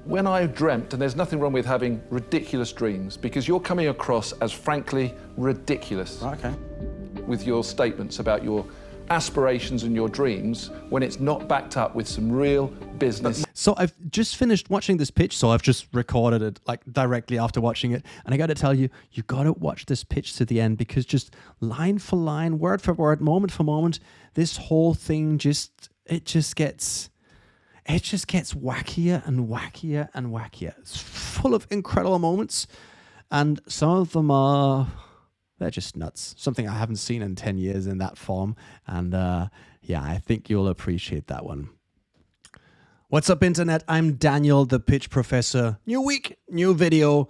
when I dreamt, and there's nothing wrong with having ridiculous dreams, because you're coming across as frankly ridiculous. Okay. With your statements about your aspirations and your dreams when it's not backed up with some real business. So I've just finished watching this pitch, so I've just recorded it like directly after watching it. And I got to tell you, you got to watch this pitch to the end, because just line for line, word for word, moment for moment, this whole thing just gets wackier and wackier and wackier. It's full of incredible moments, and some of them they're just nuts. Something I haven't seen in 10 years in that form. And yeah, I think you'll appreciate that one. What's up, Internet? I'm Daniel, the Pitch Professor. New week, new video.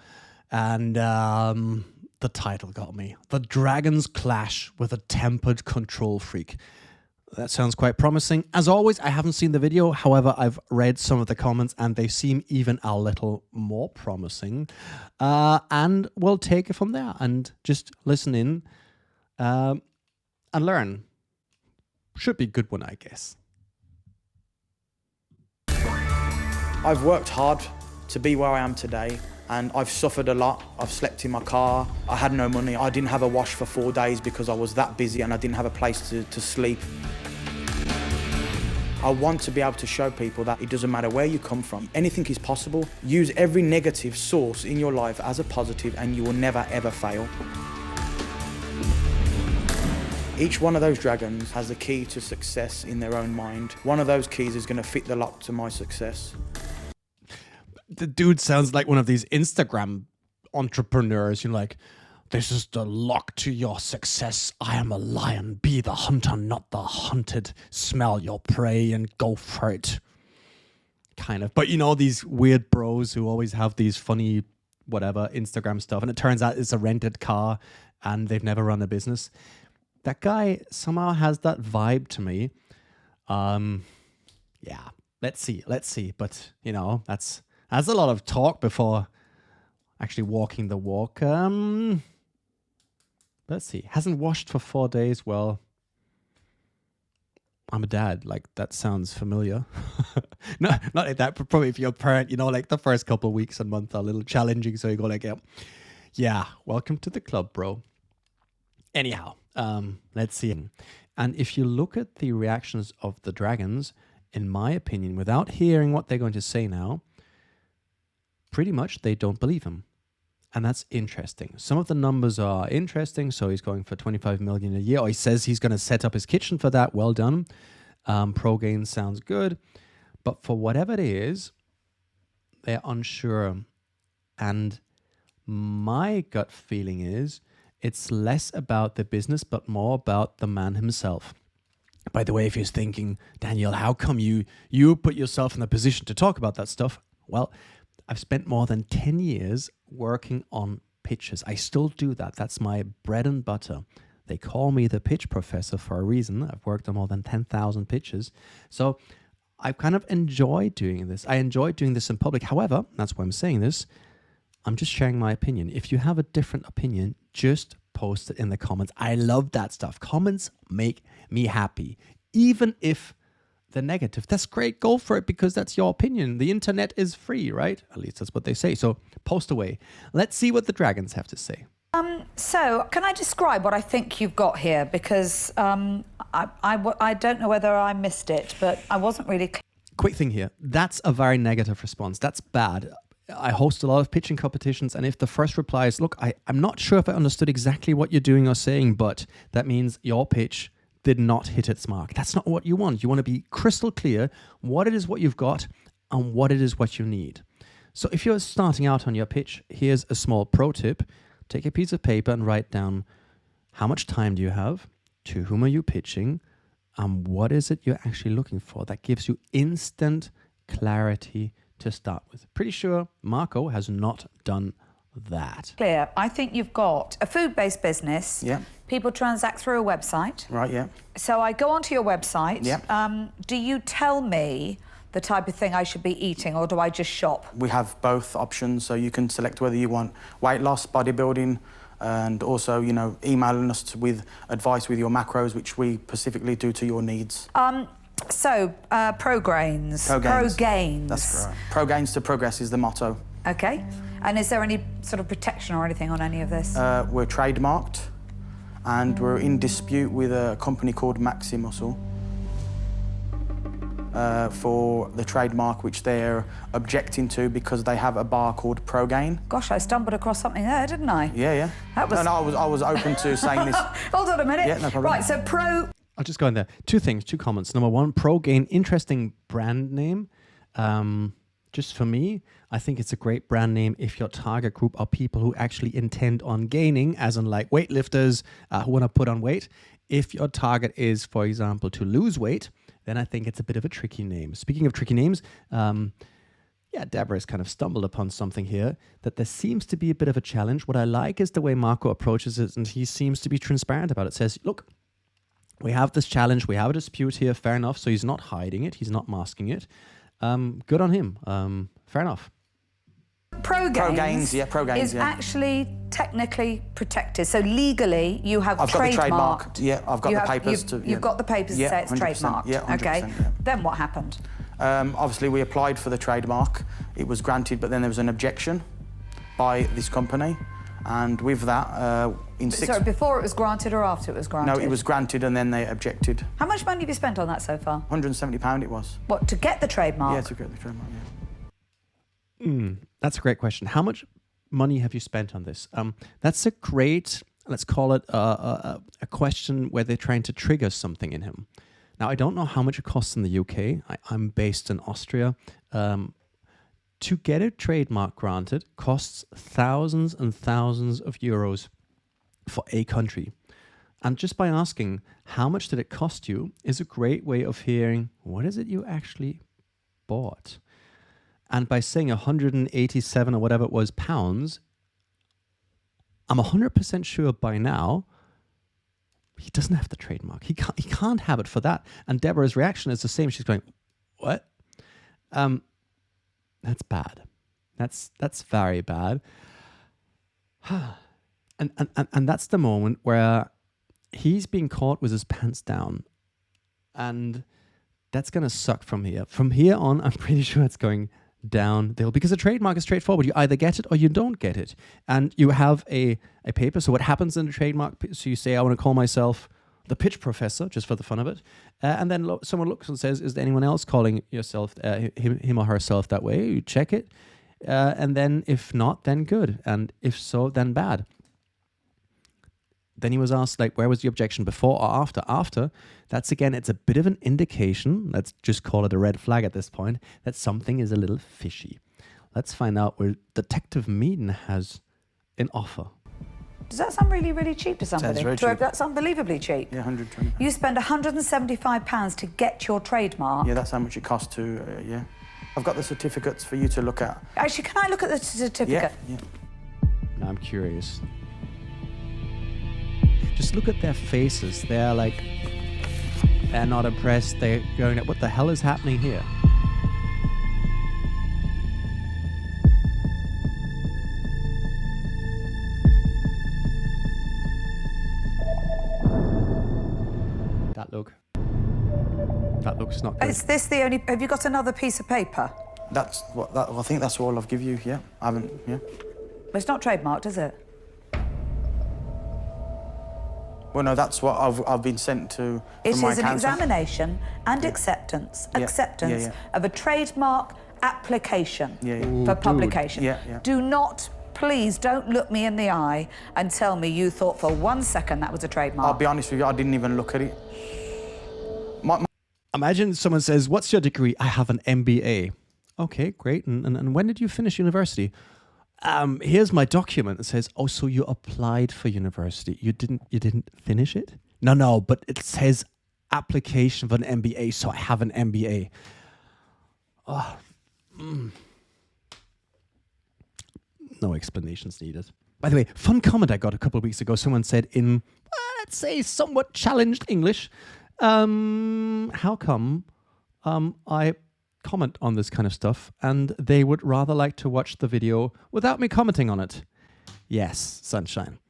And the title got me. The Dragons Clash with a Tempered Control Freak. That sounds quite promising. As always, I haven't seen the video. However, I've read some of the comments and they seem even a little more promising. And we'll take it from there and just listen in and learn. Should be a good one, I guess. I've worked hard to be where I am today, and I've suffered a lot. I've slept in my car. I had no money. I didn't have a wash for 4 days because I was that busy and I didn't have a place to sleep. I want to be able to show people that it doesn't matter where you come from, anything is possible. Use every negative source in your life as a positive and you will never ever fail. Each one of those dragons has a key to success in their own mind. One of those keys is going to fit the lock to my success. The dude sounds like one of these Instagram entrepreneurs, you know, like, this is the lock to your success. I am a lion. Be the hunter, not the hunted. Smell your prey and go for it. Kind of. But you know, these weird bros who always have these funny, whatever, Instagram stuff. And it turns out it's a rented car and they've never run a business. That guy somehow has that vibe to me. Yeah, let's see. But, you know, that's a lot of talk before actually walking the walk. Let's see. Hasn't washed for 4 days. Well, I'm a dad. Like, that sounds familiar. No, not like that. But probably if you're a parent, you know, like the first couple of weeks and months are a little challenging. So you go like, yeah, welcome to the club, bro. Anyhow, let's see. And if you look at the reactions of the dragons, in my opinion, without hearing what they're going to say now, pretty much they don't believe him. And that's interesting. Some of the numbers are interesting. So he's going for 25 million a year. Or he says he's going to set up his kitchen for that. Well done. Pro gain sounds good. But for whatever it is, they're unsure. And my gut feeling is it's less about the business, but more about the man himself. By the way, if you're thinking, Daniel, how come you put yourself in the position to talk about that stuff? Well, I've spent more than 10 years working on pitches. I still do that. That's my bread and butter. They call me the pitch professor for a reason. I've worked on more than 10,000 pitches. So I kind of enjoy doing this. I enjoy doing this in public. However, that's why I'm saying this, I'm just sharing my opinion. If you have a different opinion, just post it in the comments. I love that stuff. Comments make me happy. Even if they're negative, that's great. Go for it because that's your opinion. The internet is free, right? At least that's what they say. So post away. Let's see what the dragons have to say. So can I describe what I think you've got here? Because I don't know whether I missed it, but I wasn't really clear. Quick thing here. That's a very negative response. That's bad. I host a lot of pitching competitions, and if the first reply is, look, I'm not sure if I understood exactly what you're doing or saying, but that means your pitch did not hit its mark. That's not what you want. You want to be crystal clear what it is what you've got and what it is what you need. So if you're starting out on your pitch, here's a small pro tip. Take a piece of paper and write down how much time do you have, to whom are you pitching, and what is it you're actually looking for. That gives you instant clarity to start with. Pretty sure Marco has not done that. Clear. I think you've got a food-based business. Yeah. People transact through a website. Right, yeah. So I go onto your website. Yeah. Do you tell me the type of thing I should be eating, or do I just shop? We have both options, so you can select whether you want weight loss, bodybuilding, and also, you know, emailing us with advice with your macros, which we specifically do to your needs. So, pro-gains. Pro-gains. That's right. Pro-gains to progress is the motto. Okay. And is there any sort of protection or anything on any of this? We're trademarked, and we're in dispute with a company called Maximuscle for the trademark, which they're objecting to because they have a bar called Pro-gain. Gosh, I stumbled across something there, didn't I? Yeah. That was... No, I was open to saying this. Hold on a minute. Yeah, no problem. Right, so I'll just go in there. Two things, two comments. Number one, Pro-gain, interesting brand name. Just for me, I think it's a great brand name if your target group are people who actually intend on gaining, as in like weightlifters who want to put on weight. If your target is, for example, to lose weight, then I think it's a bit of a tricky name. Speaking of tricky names, Deborah has kind of stumbled upon something here that there seems to be a bit of a challenge. What I like is the way Marco approaches it, and he seems to be transparent about it. Says, look, we have this challenge, we have a dispute here, fair enough. So he's not hiding it, he's not masking it. Good on him. Fair enough. Pro-gains is actually technically protected. So legally, you have I've got the trademark. trademarked. Yeah, I've got the papers. You've got the papers to say it's 100%. trademarked. Yeah, 100%. Okay. Yeah. Then what happened? Obviously, we applied for the trademark. It was granted, but then there was an objection by this company. And with that, Sorry, before it was granted or after it was granted? No, it was granted and then they objected. How much money have you spent on that so far? £170 it was. What, to get the trademark? Yeah, to get the trademark, yeah. That's a great question. How much money have you spent on this? That's a great, let's call it a question where they're trying to trigger something in him. Now, I don't know how much it costs in the UK. I'm based in Austria. To get a trademark granted costs thousands and thousands of euros for a country. And just by asking, how much did it cost you, is a great way of hearing, what is it you actually bought? And by saying 187 or whatever it was pounds, I'm 100% sure by now he doesn't have the trademark. He can't have it for that. And Deborah's reaction is the same. She's going, what? That's bad. That's very bad. And that's the moment where he's being caught with his pants down. And that's going to suck from here. From here on, I'm pretty sure it's going downhill because a trademark is straightforward. You either get it or you don't get it. And you have a paper. So what happens in a trademark? So you say, I want to call myself the pitch professor, just for the fun of it. And then someone looks and says, is there anyone else calling yourself, him or herself that way? You check it. And then if not, then good. And if so, then bad. Then he was asked, like, where was the objection, before or after? After, that's again, it's a bit of an indication, let's just call it a red flag at this point, that something is a little fishy. Let's find out where Detective Meaden has an offer. Does that sound really, really cheap to somebody? Sounds very cheap. That's unbelievably cheap. Yeah, 120. You spend £175 to get your trademark. Yeah, that's how much it costs to, yeah. I've got the certificates for you to look at. Actually, can I look at the certificate? Yeah. Now I'm curious. Just look at their faces. They're like, they're not impressed. They're going, what the hell is happening here? That looks not good. Is this the only... Have you got another piece of paper? I think that's all I've give you, yeah. I haven't, yeah. But it's not trademarked, is it? Well, no, that's what I've been sent to It from my is an accountant. examination and acceptance of a trademark application for publication. Yeah. Do not, please, don't look me in the eye and tell me you thought for 1 second that was a trademark. I'll be honest with you, I didn't even look at it. Imagine someone says, what's your degree? I have an MBA. Okay, great. And when did you finish university? Here's my document. It says, oh, so you applied for university. You didn't finish it? No, but it says application for an MBA, so I have an MBA. No explanations needed. By the way, fun comment I got a couple of weeks ago. Someone said in, let's say, somewhat challenged English, how come I comment on this kind of stuff and they would rather like to watch the video without me commenting on it? Yes, sunshine.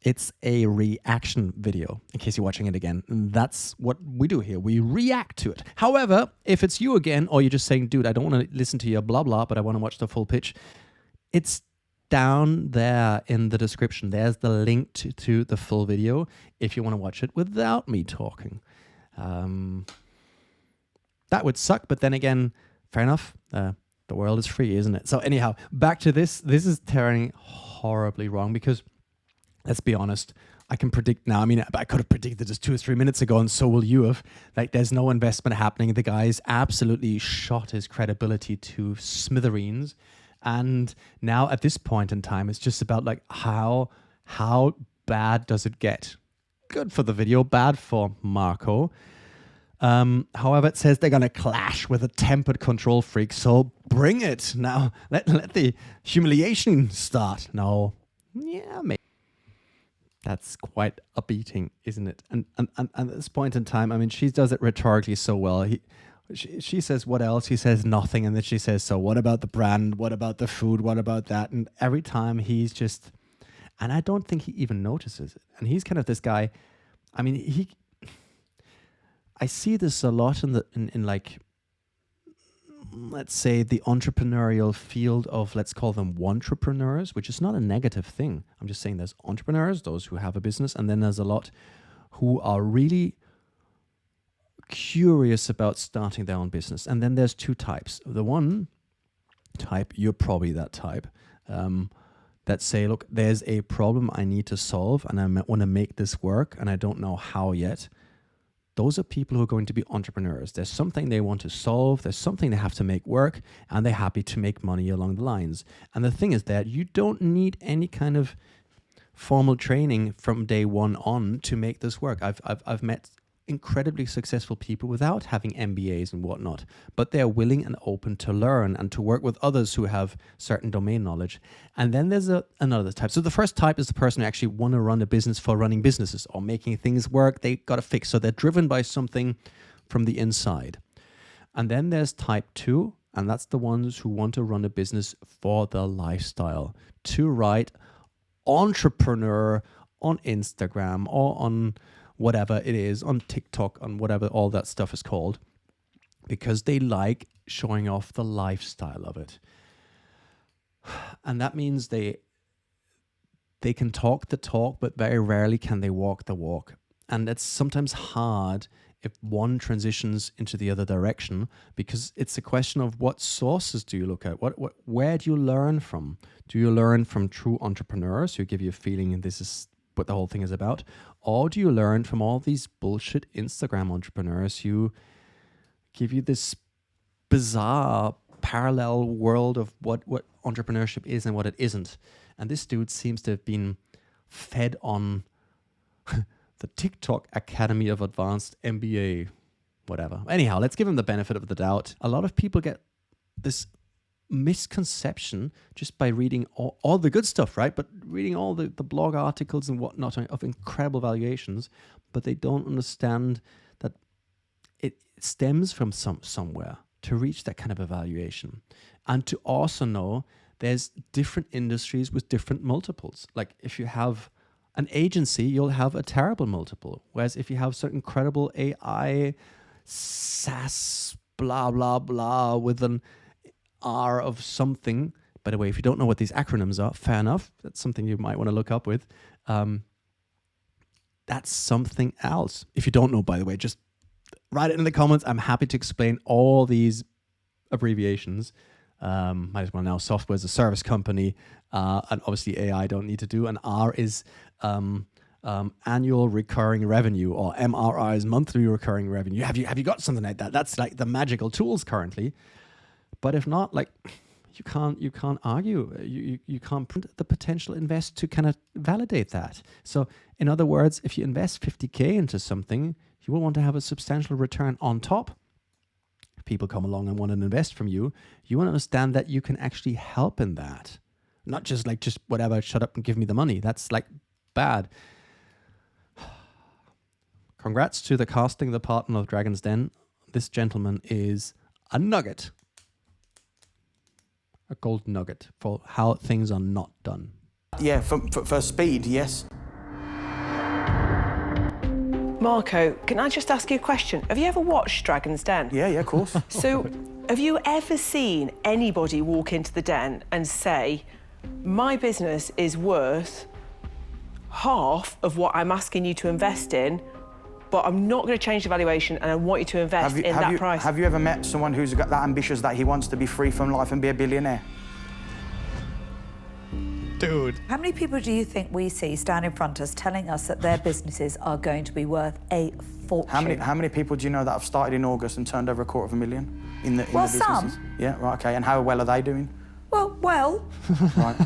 It's a reaction video, in case you're watching it again. That's what we do here. We react to it. However, if it's you again, or you're just saying, dude, I don't want to listen to your blah, blah, but I want to watch the full pitch, it's down there in the description. There's the link to the full video if you want to watch it without me talking. That would suck, but then again, fair enough. The world is free, isn't it? So anyhow, back to this. This is turning horribly wrong because, let's be honest, I can predict now. I mean, I could have predicted this 2 or 3 minutes ago, and so will you have. Like, there's no investment happening. The guy's absolutely shot his credibility to smithereens. And now at this point in time, it's just about like how bad does it get? Good for the video, bad for Marco. However, it says they're going to clash with a tempered control freak. So bring it. Now, let the humiliation start. No. Yeah, maybe. That's quite a beating, isn't it? And at this point in time, I mean, she does it rhetorically so well. She says, what else? He says nothing. And then she says, so what about the brand? What about the food? What about that? And every time he's just, and I don't think he even notices it. And he's kind of this guy, I mean, I see this a lot in like, let's say the entrepreneurial field of, let's call them wantrepreneurs, which is not a negative thing. I'm just saying there's entrepreneurs, those who have a business, and then there's a lot who are really curious about starting their own business. And then there's 2 types. The one type, you're probably that type, that say, look, there's a problem I need to solve and I want to make this work and I don't know how yet. Those are people who are going to be entrepreneurs. There's something they want to solve. There's something they have to make work, and they're happy to make money along the lines. And the thing is that you don't need any kind of formal training from day one on to make this work. I've met incredibly successful people without having MBAs and whatnot, but they're willing and open to learn and to work with others who have certain domain knowledge. And then there's another type. So the first type is the person who actually want to run a business for running businesses or making things work. They got to fix. So they're driven by something from the inside. And then there's type 2, and that's the ones who want to run a business for the lifestyle, to write entrepreneur on Instagram or on whatever it is, on TikTok, on whatever all that stuff is called, because they like showing off the lifestyle of it. And that means they can talk the talk, but very rarely can they walk the walk. And it's sometimes hard if one transitions into the other direction, because it's a question of what sources do you look at? Where do you learn from? Do you learn from true entrepreneurs who give you a feeling and this is what the whole thing is about? Or do you learn from all these bullshit Instagram entrepreneurs who give you this bizarre parallel world of what entrepreneurship is and what it isn't? And this dude seems to have been fed on the TikTok Academy of Advanced MBA, whatever. Anyhow, let's give him the benefit of the doubt. A lot of people get this misconception just by reading all the good stuff, right? But reading all the blog articles and whatnot of incredible valuations, but they don't understand that it stems from somewhere to reach that kind of evaluation. And to also know there's different industries with different multiples. Like if you have an agency, you'll have a terrible multiple. Whereas if you have certain incredible AI, SaaS, blah, blah, blah, with an R of something. By the way, if you don't know what these acronyms are, fair enough. That's something you might want to look up with. That's something else. If you don't know, by the way, just write it in the comments. I'm happy to explain all these abbreviations. Might as well now. Software as a service company, and obviously AI don't need to do. And R is annual recurring revenue, or MRR is monthly recurring revenue. Have you got something like that? That's like the magical tools currently. But if not, like you can't argue. You can't print the potential invest to kind of validate that. So in other words, if you invest 50K into something, you will want to have a substantial return on top. If people come along and want to invest from you, you want to understand that you can actually help in that. Not just whatever, shut up and give me the money. That's like bad. Congrats to the casting department of Dragon's Den. This gentleman is a nugget. A gold nugget for how things are not done. Yeah, for speed, yes. Marco, can I just ask you a question? Have you ever watched Dragon's Den? Yeah, of course. So, have you ever seen anybody walk into the den and say, my business is worth half of what I'm asking you to invest in, but I'm not going to change the valuation and I want you to invest in that price? Have you ever met someone who's got that ambitious that he wants to be free from life and be a billionaire? Dude. How many people do you think we see stand in front of us telling us that their businesses are going to be worth a fortune? How many people do you know that have started in August and turned over $250,000 in the businesses? Some. Yeah, right, okay. And how well are they doing? Well. Right.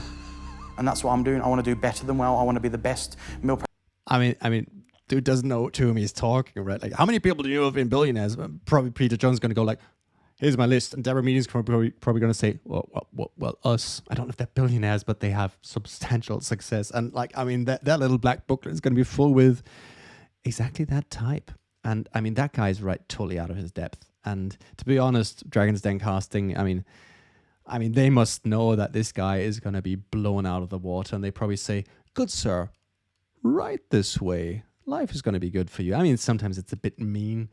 And that's what I'm doing. I want to do better than well. I want to be the best meal. I mean, dude doesn't know to whom he's talking, right? Like, how many people do you know have been billionaires? Probably Peter Jones is going to go like, here's my list. And Deborah Meaden's probably going to say, well, us. I don't know if they're billionaires, but they have substantial success. And like, I mean, that little black booklet is going to be full with exactly that type. And I mean, that guy's right totally out of his depth. And to be honest, Dragon's Den casting, I mean, they must know that this guy is going to be blown out of the water. And they probably say, good sir, right this way. Life is going to be good for you. I mean, sometimes it's a bit mean.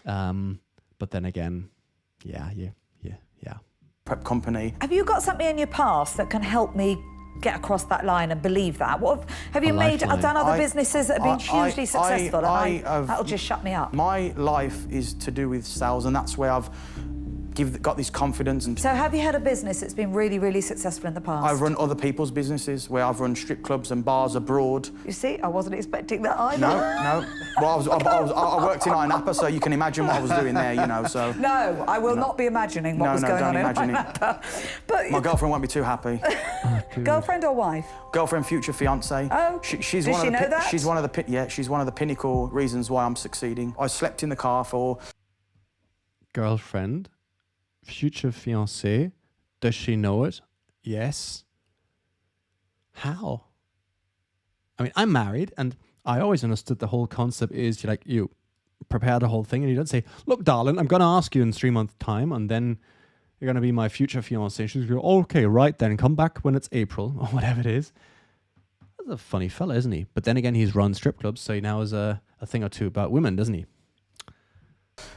But then again, yeah. Prep company. Have you got something in your past that can help me get across that line and believe that? What have you done other businesses that have been hugely successful? That'll just shut me up. My life is to do with sales, and that's where I've got this confidence. And so have you had a business that's been really, really successful in the past? I've run other people's businesses where I've run strip clubs and bars abroad. You see, I wasn't expecting that either. No. Well, I worked in Napa, so you can imagine what I was doing there, so... No, I will not be imagining what was going on in Napa. But my girlfriend won't be too happy. Girlfriend or wife? Girlfriend, future fiancé. Oh, she's does one she of the know that? She's one of the pinnacle reasons why I'm succeeding. I slept in the car for... Girlfriend, future fiancé, does she know it? Yes. How? I mean, I'm married, and I always understood the whole concept is you prepare the whole thing, and you don't say, look, darling, I'm going to ask you in 3 months' time, and then you're going to be my future fiancé. She's going to go, okay, right then, come back when it's April, or whatever it is. That's a funny fella, isn't he? But then again, he's run strip clubs, so he now has a thing or two about women, doesn't he?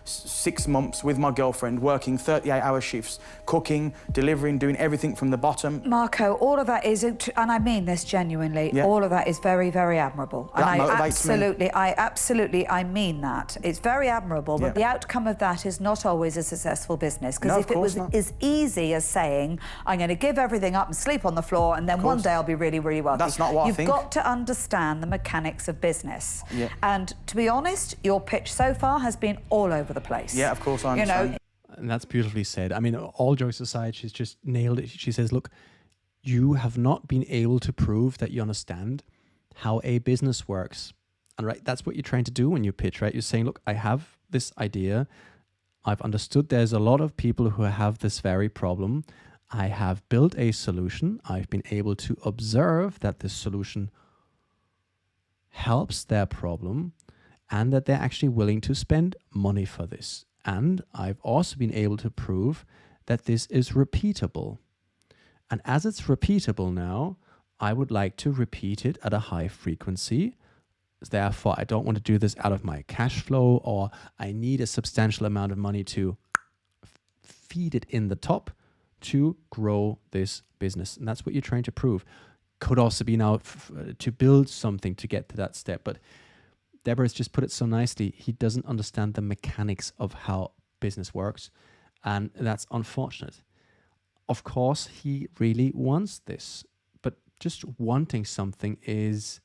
6 months with my girlfriend, working 38-hour shifts, cooking, delivering, doing everything from the bottom. Marco, all of that is, and I mean this genuinely, all of that is very, very admirable. That and motivates I mean that. It's very admirable, but the outcome of that is not always a successful business. Because if it was as easy as saying, I'm going to give everything up and sleep on the floor, and then one day I'll be really, really wealthy. That's not what I think. You've got to understand the mechanics of business. Yeah. And to be honest, your pitch so far has been all over the place. Yeah, of course, I understand. And that's beautifully said. I mean, all jokes aside, she's just nailed it. She says, look, you have not been able to prove that you understand how a business works. And right, that's what you're trying to do when you pitch, right? You're saying, look, I have this idea. I've understood there's a lot of people who have this very problem. I have built a solution. I've been able to observe that this solution helps their problem, and that they're actually willing to spend money for this. And I've also been able to prove that this is repeatable. And as it's repeatable now, I would like to repeat it at a high frequency. Therefore, I don't want to do this out of my cash flow, or I need a substantial amount of money to feed it in the top to grow this business. And that's what you're trying to prove. Could also be now to build something to get to that step. But Deborah's just put it so nicely. He doesn't understand the mechanics of how business works, and that's unfortunate. Of course, he really wants this, but just wanting something is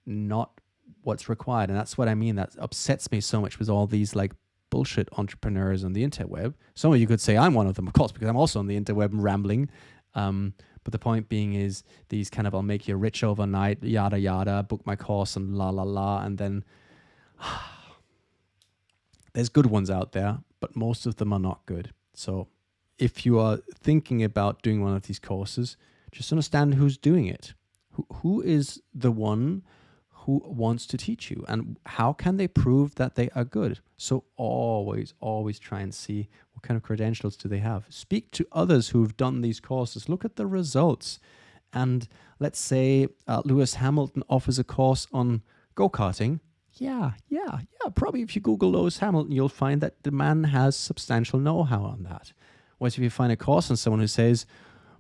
not what's required, and that's what I mean. That upsets me so much with all these like bullshit entrepreneurs on the interweb. Some of you could say I'm one of them, of course, because I'm also on the interweb and rambling. But the point being is these kind of, I'll make you rich overnight, yada, yada, book my course and la, la, la. And then there's good ones out there, but most of them are not good. So if you are thinking about doing one of these courses, just understand who's doing it. Who is the one who wants to teach you, and how can they prove that they are good? So always try and see what kind of credentials do they have. Speak to others who've done these courses. Look at the results. And let's say Lewis Hamilton offers a course on go-karting. Yeah. Probably if you Google Lewis Hamilton, you'll find that the man has substantial know-how on that. Whereas if you find a course on someone who says,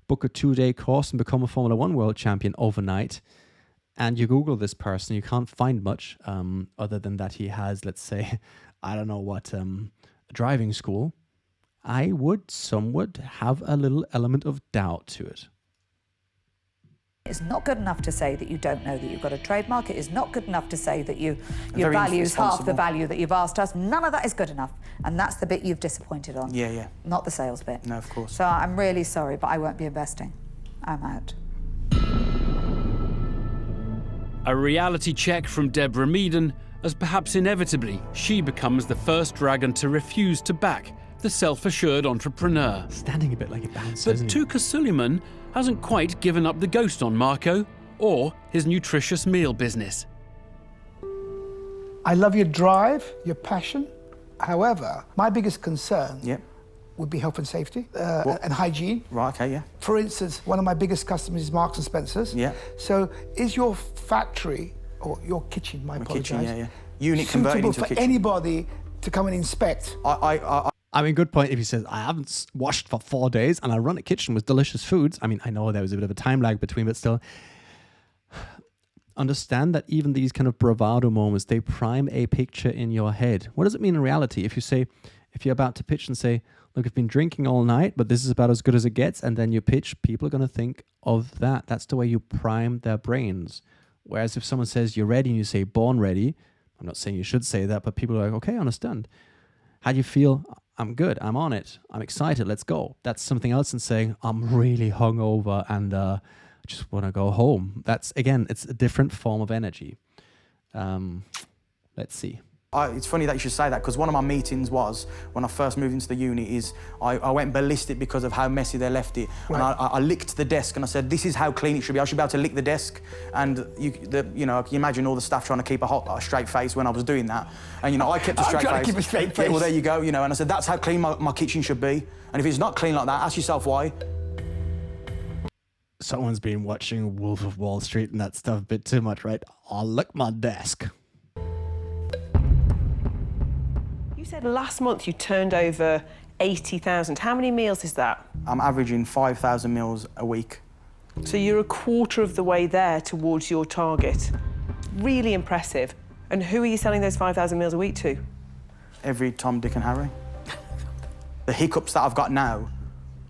book a 2-day course and become a Formula One world champion overnight, and you Google this person, you can't find much other than that he has, let's say, I don't know what, a driving school. Some would have a little element of doubt to it. It's not good enough to say that you don't know that you've got a trademark. It is not good enough to say that your Very value is half the responsible. value that you've asked us. None of that is good enough. And that's the bit you've disappointed on. Yeah. Not the sales bit. No, of course. So I'm really sorry, but I won't be investing. I'm out. A reality check from Deborah Meaden, as perhaps inevitably she becomes the first dragon to refuse to back the self-assured entrepreneur. Standing a bit like a bouncer, But isn't he? Tuka Suleiman hasn't quite given up the ghost on Marco or his nutritious meal business. I love your drive, your passion. However, my biggest concern Yep. would be health and safety and hygiene. Right, okay, yeah. For instance, one of my biggest customers is Marks and Spencer's. Yeah. So is your factory, or your kitchen, my apologize, kitchen, yeah. Unit converted suitable into a for kitchen. anybody to come and inspect? I mean, good point. If he says, I haven't washed for 4 days and I run a kitchen with delicious foods. I mean, I know there was a bit of a time lag between, but still, understand that even these kind of bravado moments, they prime a picture in your head. What does it mean in reality? If you're about to pitch and say, look, I've been drinking all night, but this is about as good as it gets, and then you pitch, people are going to think of that. That's the way you prime their brains. Whereas if someone says you're ready and you say born ready, I'm not saying you should say that, but people are like, okay, I understand. How do you feel? I'm good. I'm on it. I'm excited. Let's go. That's something else than saying I'm really hungover and I just want to go home. That's, again, it's a different form of energy. Let's see. It's funny that you should say that, because one of my meetings was, when I first moved into the unit, is I went ballistic because of how messy they left it. Right. And I licked the desk and I said, this is how clean it should be. I should be able to lick the desk. And, you know, can you imagine all the staff trying to keep a straight face when I was doing that? And, you know, I kept a straight face. trying to keep a straight face. Yeah, well, there you go, you know. And I said, that's how clean my kitchen should be. And if it's not clean like that, ask yourself why. Someone's been watching Wolf of Wall Street and that stuff a bit too much, right? I'll lick my desk. You said last month you turned over 80,000. How many meals is that? I'm averaging 5,000 meals a week. So you're a quarter of the way there towards your target. Really impressive. And who are you selling those 5,000 meals a week to? Every Tom, Dick and Harry. The hiccups that I've got now,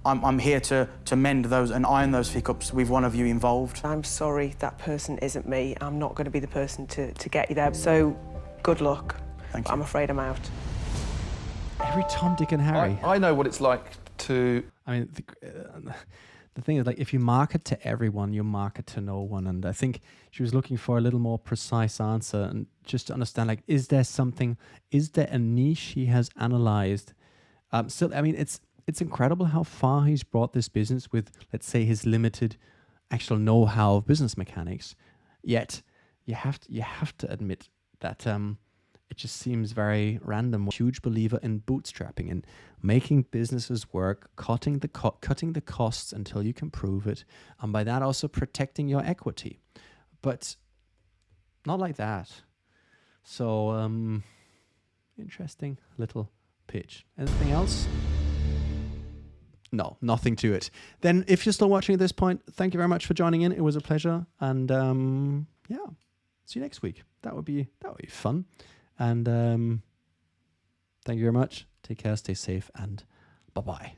I'm here to mend those and iron those hiccups with one of you involved. I'm sorry, that person isn't me. I'm not going to be the person to get you there. So, good luck. Thank you. I'm afraid I'm out. Every Tom, Dick and Harry. I know what it's like to... I mean, the thing is, like, if you market to everyone, you market to no one. And I think she was looking for a little more precise answer and just to understand, like, is there a niche he has analyzed? Still, I mean, it's incredible how far he's brought this business with, let's say, his limited actual know-how of business mechanics. Yet, you have to admit that it just seems very random. Huge believer in bootstrapping and making businesses work, cutting the costs until you can prove it, and by that also protecting your equity. But not like that. So, interesting little pitch. Anything else? No, nothing to it. Then if you're still watching at this point, thank you very much for joining in. It was a pleasure. And yeah, see you next week. That would be fun. And thank you very much. Take care, stay safe, and bye-bye.